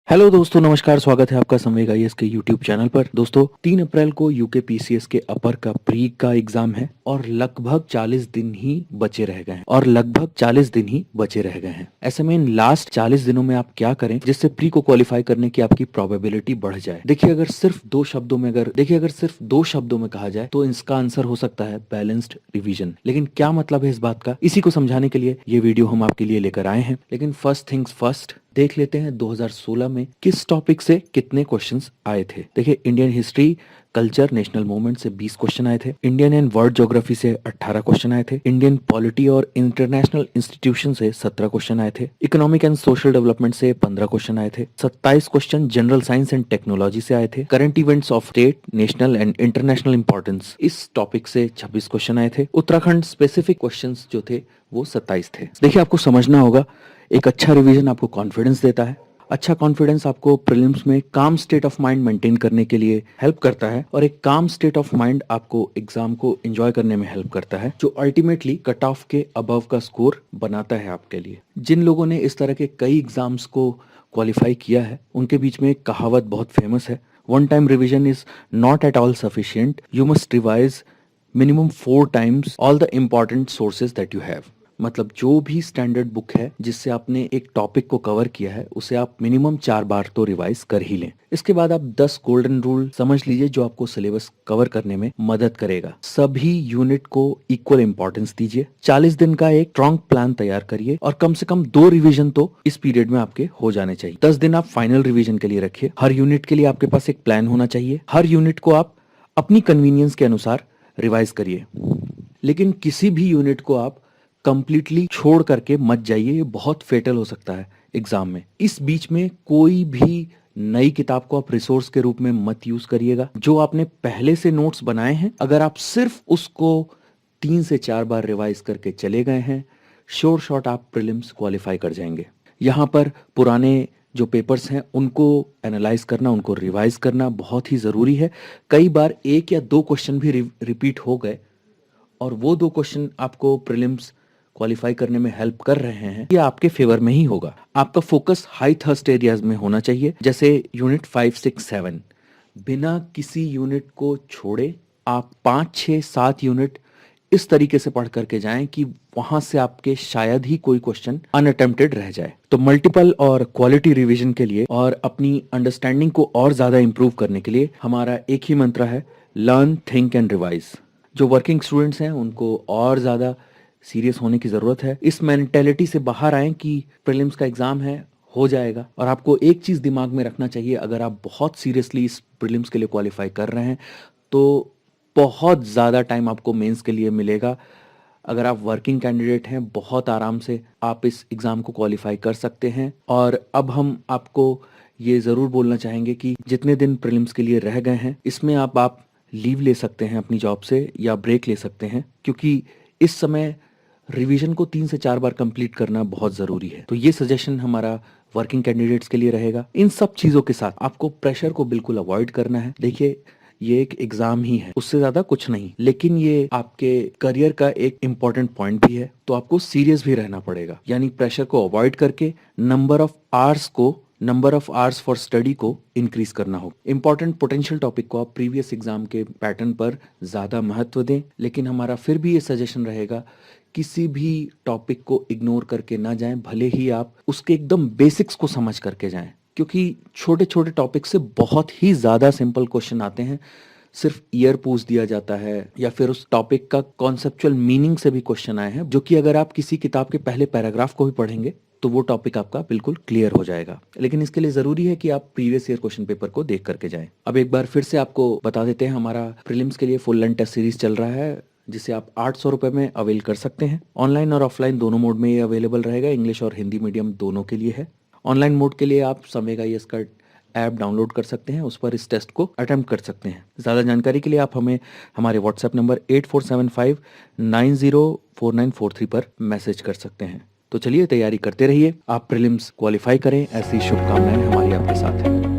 Hello दोस्तों, नमस्कार। स्वागत है आपका संवेग आईएएस के यूट्यूब चैनल पर। दोस्तों, 3 अप्रैल को यूके पीसीएस के अपर का प्री का एग्जाम है और लगभग 40 दिन ही बचे रह गए हैं। ऐसे में इन लास्ट 40 दिनों में आप क्या करें जिससे प्री को क्वालिफाई करने की आपकी प्रोबेबिलिटी बढ़ जाए। देखिए, अगर सिर्फ दो शब्दों में कहा जाए तो इसका आंसर हो सकता है बैलेंस्ड रिवीजन। लेकिन क्या मतलब है इस बात का, इसी को समझाने के लिए ये वीडियो हम आपके लिए लेकर आए हैं। लेकिन फर्स्ट थिंग्स फर्स्ट, देख लेते हैं 2016 में किस टॉपिक से कितने क्वेश्चंस आए थे। देखिए, Indian history, culture, national movement से 20 क्वेश्चन आए थे। इंडियन एंड वर्ल्ड ज्योग्राफी से 18 क्वेश्चन आए थे। इंडियन पॉलिटी और इंटरनेशनल इंस्टीट्यूशन से 17 क्वेश्चन आए थे। इकोनॉमिक एंड सोशल डेवलपमेंट से 15 क्वेश्चन आए थे। 27 question general science and technology से आए थे। Current events of state, national and international importance, इस टॉपिक से 26 क्वेश्चन आए थे। उत्तराखंड स्पेसिफिक क्वेश्चन जो थे वो 27 थे। देखिए, आपको समझना होगा, एक अच्छा रिवीजन आपको कॉन्फिडेंस देता है। अच्छा कॉन्फिडेंस आपको प्रीलिम्स में काम स्टेट ऑफ माइंड मेंटेन करने के लिए हेल्प करता है और एक काम स्टेट ऑफ माइंड आपको एग्जाम को एंजॉय करने में हेल्प करता है, जो अल्टीमेटली कट ऑफ के अबव का स्कोर बनाता है आपके लिए। जिन लोगों ने इस तरह के कई एग्जाम्स को क्वालिफाई किया है, उनके बीच में एक कहावत बहुत फेमस है, one time revision is not at all sufficient, you must revise minimum 4 times all the important sources that you have. मतलब जो भी स्टैंडर्ड बुक है जिससे आपने एक टॉपिक को कवर किया है, उसे आप मिनिमम 4 बार तो रिवाइज कर ही लें। इसके बाद आप 10 गोल्डन रूल समझ लीजिए जो आपको सिलेबस कवर करने में मदद करेगा। सभी यूनिट को इक्वल इंपॉर्टेंस दीजिए। 40 दिन का एक स्ट्रॉन्ग प्लान तैयार करिए और कम से कम 2 रिवीजन तो इस पीरियड में आपके हो जाने चाहिए। 10 दिन आप फाइनल रिवीजन के लिए रखिए। हर यूनिट के लिए आपके पास एक प्लान होना चाहिए। हर यूनिट को आप अपनी कन्वीनियंस के अनुसार रिवाइज करिए, लेकिन किसी भी यूनिट को आप कंप्लीटली छोड़ करके मत जाइए, ये बहुत फेटल हो सकता है एग्जाम में। इस बीच में कोई भी नई किताब को आप रिसोर्स के रूप में मत यूज करिएगा। जो आपने पहले से नोट्स बनाए हैं, अगर आप सिर्फ उसको 3 से 4 बार रिवाइज करके चले गए हैं, श्योर शॉट आप प्रीलिम्स क्वालिफाई कर जाएंगे। यहाँ पर पुराने जो पेपर्स हैं उनको एनालाइज करना, उनको रिवाइज करना बहुत ही जरूरी है। कई बार 1 या 2 क्वेश्चन भी रिपीट हो गए और वो 2 क्वेश्चन आपको प्रीलिम्स क्वालिफाई करने में हेल्प कर रहे हैं, ये आपके फेवर में ही होगा। आपका फोकस हाई थर्स्ट एरियाज में होना चाहिए, जैसे यूनिट 5, 6, 7। बिना किसी यूनिट को छोड़े आप 5, 6, 7 यूनिट इस तरीके से पढ़ करके जाएं कि वहां से आपके शायद ही कोई क्वेश्चन अनअटेम्प्टेड रह जाए। तो मल्टीपल और क्वालिटी रिवीजन के लिए और अपनी अंडरस्टैंडिंग को और ज्यादा इंप्रूव करने के लिए हमारा एक ही मंत्र है, लर्न, थिंक एंड रिवाइज। जो वर्किंग स्टूडेंट्स हैं उनको और ज्यादा सीरियस होने की जरूरत है। इस मेंटेलिटी से बाहर आए कि प्रीलिम्स का एग्जाम है, हो जाएगा। और आपको एक चीज दिमाग में रखना चाहिए, अगर आप बहुत सीरियसली इस प्रीलिम्स के लिए क्वालिफाई कर रहे हैं तो बहुत ज्यादा टाइम आपको मेंस के लिए मिलेगा। अगर आप वर्किंग कैंडिडेट हैं, बहुत आराम से आप इस एग्जाम को क्वालिफाई कर सकते हैं। और अब हम आपको ये जरूर बोलना चाहेंगे कि जितने दिन प्रीलिम्स के लिए रह गए हैं, इसमें आप लीव ले सकते हैं अपनी जॉब से या ब्रेक ले सकते हैं, क्योंकि इस समय रिवीजन को 3 से 4 बार कंप्लीट करना बहुत जरूरी है। तो ये सजेशन हमारा वर्किंग कैंडिडेट्स के लिए रहेगा। इन सब चीजों के साथ आपको प्रेशर को बिल्कुल अवॉइड करना है। देखिए, ये एक एग्जाम ही है, उससे ज्यादा कुछ नहीं, लेकिन ये आपके करियर का एक इम्पोर्टेंट पॉइंट भी है, तो आपको सीरियस भी रहना पड़ेगा। यानी प्रेशर को अवॉइड करके number of hours for study को इंक्रीज करना हो। इंपॉर्टेंट पोटेंशियल टॉपिक को आप प्रीवियस एग्जाम के पैटर्न पर ज्यादा महत्व दें, लेकिन हमारा फिर भी ये सजेशन रहेगा, किसी भी टॉपिक को इग्नोर करके ना जाएं, भले ही आप उसके एकदम बेसिक्स को समझ करके जाएं, क्योंकि छोटे छोटे टॉपिक से बहुत ही ज्यादा सिंपल क्वेश्चन आते हैं। सिर्फ ईयर पूछ दिया जाता है या फिर उस टॉपिक का कॉन्सेप्चुअल मीनिंग से भी क्वेश्चन आए हैं, जो कि अगर आप किसी किताब के पहले पैराग्राफ को भी पढ़ेंगे तो वो टॉपिक आपका बिल्कुल क्लियर हो जाएगा। लेकिन इसके लिए जरूरी है कि आप प्रीवियस ईयर क्वेश्चन पेपर को देख करके जाएं। अब एक बार फिर से आपको बता देते हैं, हमारा प्रीलिम्स के लिए फुल लेंथ टेस्ट सीरीज चल रहा है, जिसे आप 800 रुपए में अवेल कर सकते हैं। ऑनलाइन और ऑफलाइन दोनों मोड में ये अवेलेबल रहेगा, इंग्लिश और हिंदी मीडियम दोनों के लिए है। ऑनलाइन मोड के लिए आप संवेग आईएएस का ऐप डाउनलोड कर सकते हैं, उस पर इस टेस्ट को अटेम्प्ट कर सकते हैं। ज़्यादा जानकारी के लिए आप हमें हमारे व्हाट्सएप नंबर 8475904943 पर मैसेज कर सकते हैं। तो चलिए, तैयारी करते रहिए, आप प्रीलिम्स क्वालिफाई करें, ऐसी शुभकामनाएं हमारी आपके साथ हैं।